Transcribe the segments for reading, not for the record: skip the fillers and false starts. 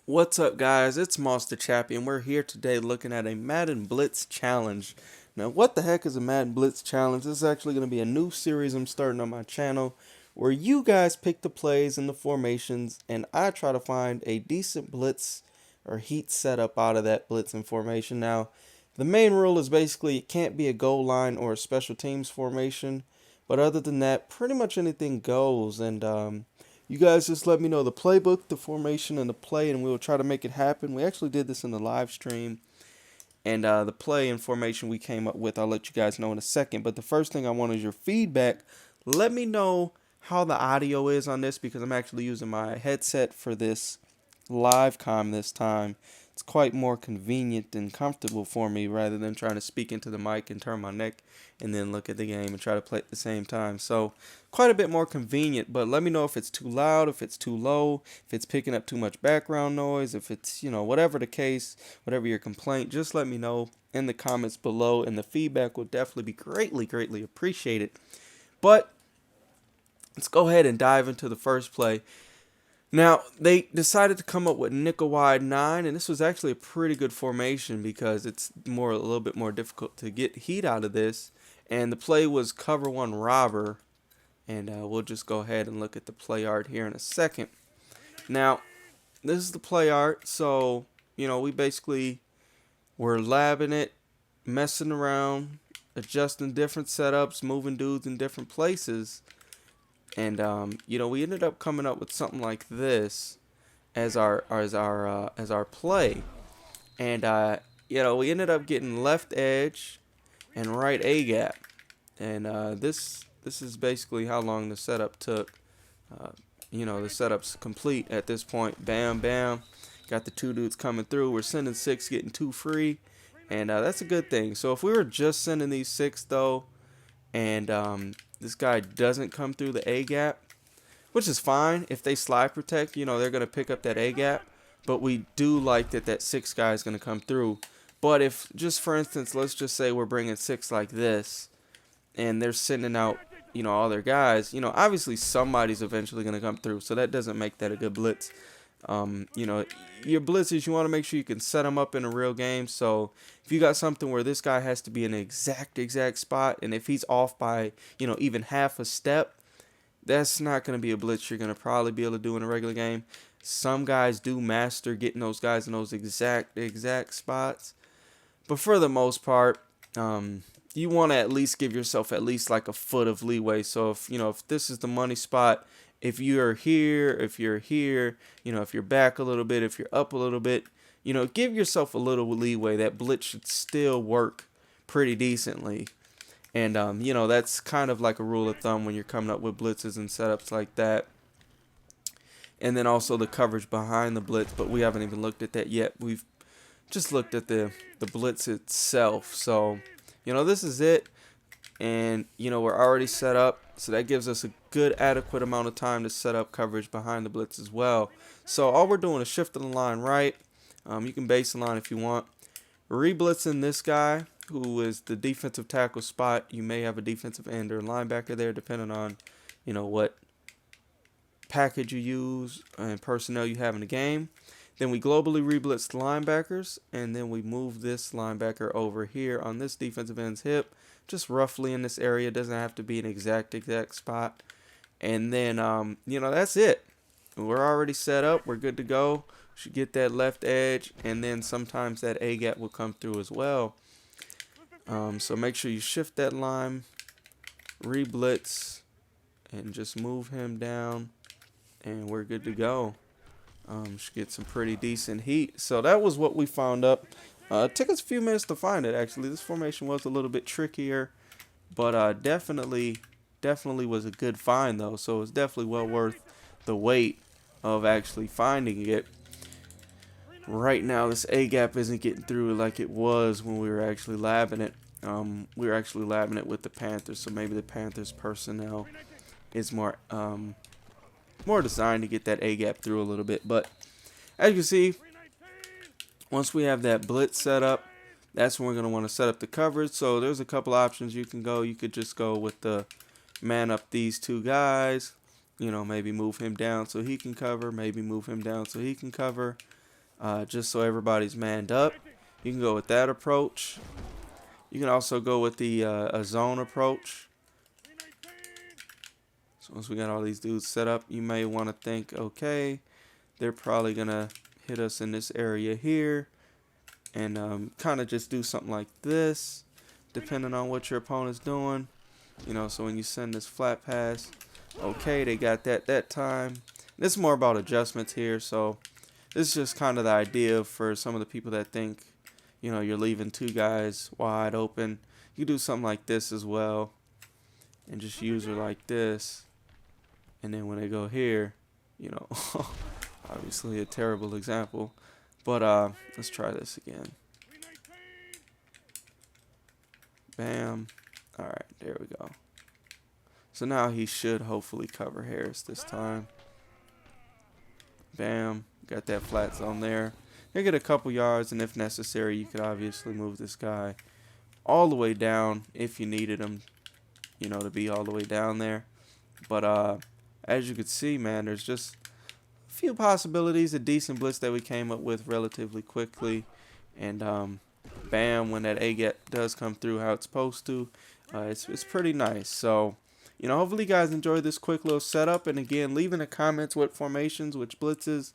What's up, guys? It's Monster Chappie, and we're here today looking at a Madden Blitz challenge. Now, what the heck is a Madden Blitz challenge? This is actually going to be a new series I'm starting on my channel where you guys pick the plays and the formations, and I try to find a decent blitz or heat setup out of that blitz and formation. Now, the main rule is basically it can't be a goal line or a special teams formation, but other than that, pretty much anything goes. And you guys just let me know the playbook, the formation, and the play, and we'll try to make it happen. We actually did this in the live stream, and the play and formation we came up with, I'll let you guys know in a second. But the first thing I want is your feedback. Let me know how the audio is on this because I'm actually using my headset for this live com this time. It's quite more convenient and comfortable for me rather than trying to speak into the mic and turn my neck and then look at the game and try to play at the same time. So quite a bit more convenient, but let me know if it's too loud, if it's too low, if it's picking up too much background noise, if it's, whatever the case, whatever your complaint, just let me know in the comments below, and the feedback will definitely be greatly appreciated. But let's go ahead and dive into the first play. Now, they decided to come up with nickel wide 9, and this was actually a pretty good formation because it's a little bit more difficult to get heat out of this. And the play was cover 1 robber, and we'll just go ahead and look at the play art here in a second. Now, this is the play art, so, we basically were labbing it, messing around, adjusting different setups, moving dudes in different places. And we ended up coming up with something like this as our play, and we ended up getting left edge and right A gap, and this is basically how long the setup took. The setup's complete at this point. Bam, bam, got the two dudes coming through. We're sending 6, getting 2 free, and that's a good thing. So if we were just sending these 6 though, and this guy doesn't come through the A gap, which is fine. If they slide protect, they're going to pick up that A gap. But we do like that 6 guy is going to come through. But if, just for instance, let's just say we're bringing 6 like this, and they're sending out, all their guys, obviously somebody's eventually going to come through. So that doesn't make that a good blitz. Your blitzes, you want to make sure you can set them up in a real game. So if you got something where this guy has to be in an exact spot, and if he's off by, even half a step, that's not going to be a blitz you're going to probably be able to do in a regular game. Some guys do master getting those guys in those exact spots, but for the most part, you want to at least give yourself at least like a foot of leeway. So if this is the money spot, if you're here, if you're here, if you're back a little bit, if you're up a little bit, give yourself a little leeway. That blitz should still work pretty decently. And, that's kind of like a rule of thumb when you're coming up with blitzes and setups like that. And then also the coverage behind the blitz, but we haven't even looked at that yet. We've just looked at the blitz itself. So, this is it. And, we're already set up. So that gives us a good adequate amount of time to set up coverage behind the blitz as well. So all we're doing is shifting the line right. You can base the line if you want. Re-blitzing this guy, who is the defensive tackle spot. You may have a defensive end or linebacker there depending on, what package you use and personnel you have in the game. Then we globally re-blitz the linebackers, and then we move this linebacker over here on this defensive end's hip, just roughly in this area. It doesn't have to be an exact spot. And then, that's it. We're already set up. We're good to go. Should get that left edge, and then sometimes that A gap will come through as well. So make sure you shift that line, re-blitz, and just move him down, and we're good to go. Should get some pretty decent heat. So that was what we found up. It took us a few minutes to find it, actually. This formation was a little bit trickier, but definitely was a good find, though. So it's definitely well worth the wait of actually finding it. Right now, this A gap isn't getting through like it was when we were actually labbing it. We were actually labbing it with the Panthers, so maybe the Panthers personnel is more designed to get that A gap through a little bit. But as you can see, once we have that blitz set up, that's when we're going to want to set up the coverage. So there's a couple options you can go. You could just go with the man up these 2 guys. Maybe move him down so he can cover. Maybe move him down so he can cover. just so everybody's manned up. You can go with that approach. You can also go with the a zone approach. So once we got all these dudes set up, you may want to think, okay, they're probably going to hit us in this area here. And kind of just do something like this, depending on what your opponent's doing. You know, so when you send this flat pass, okay, they got that time. This is more about adjustments here, so this is just kind of the idea for some of the people that think, you know, you're leaving two guys wide open. You do something like this as well, and just use her like this. And then when they go here, you know, obviously a terrible example, but let's try this again. Bam. All right, there we go. So now he should hopefully cover Harris this time. Bam. Got that flat zone there. They get a couple yards, and if necessary, you could obviously move this guy all the way down if you needed him, you know, to be all the way down there. But as you can see, man, there's just a few possibilities, a decent blitz that we came up with relatively quickly. And bam, when that A-gap does come through how it's supposed to, it's pretty nice. So, you know, hopefully you guys enjoyed this quick little setup. And again, leave in the comments what formations, which blitzes,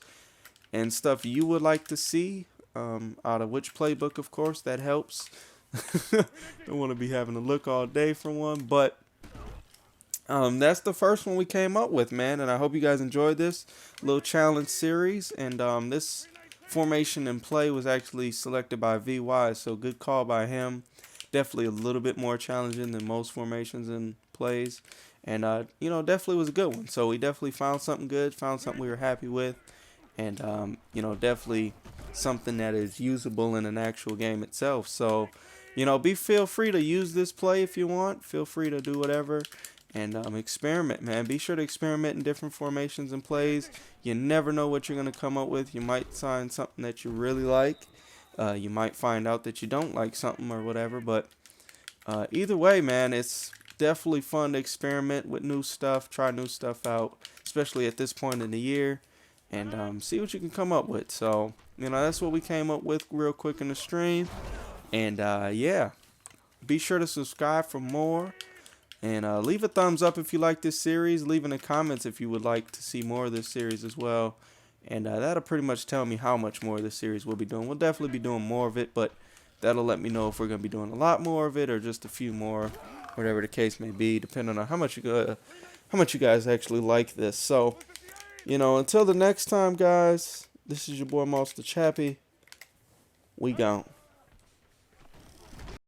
and stuff you would like to see out of which playbook, of course. That helps. Don't want to be having to look all day for one, but that's the first one we came up with, man. And I hope you guys enjoyed this little challenge series. And this formation and play was actually selected by VY, so good call by him. Definitely a little bit more challenging than most formations and plays, and you know, definitely was a good one. So we definitely found something good, found something we were happy with, and you know, definitely something that is usable in an actual game itself. So, you know, feel free to use this play if you want. Feel free to do whatever, and experiment, man. Be sure to experiment in different formations and plays. You never know what you're gonna come up with. You might find something that you really like. You might find out that you don't like something or whatever. But either way, man, it's definitely fun to experiment with new stuff, try new stuff out, especially at this point in the year, and see what you can come up with. So, you know, that's what we came up with real quick in the stream. And yeah, be sure to subscribe for more. And leave a thumbs up if you like this series. Leave in the comments if you would like to see more of this series as well. And that'll pretty much tell me how much more of this series we'll be doing. We'll definitely be doing more of it, but that'll let me know if we're going to be doing a lot more of it or just a few more, whatever the case may be, depending on how much you guys actually like this. So, you know, until the next time, guys, this is your boy Monster Chappie. We gone.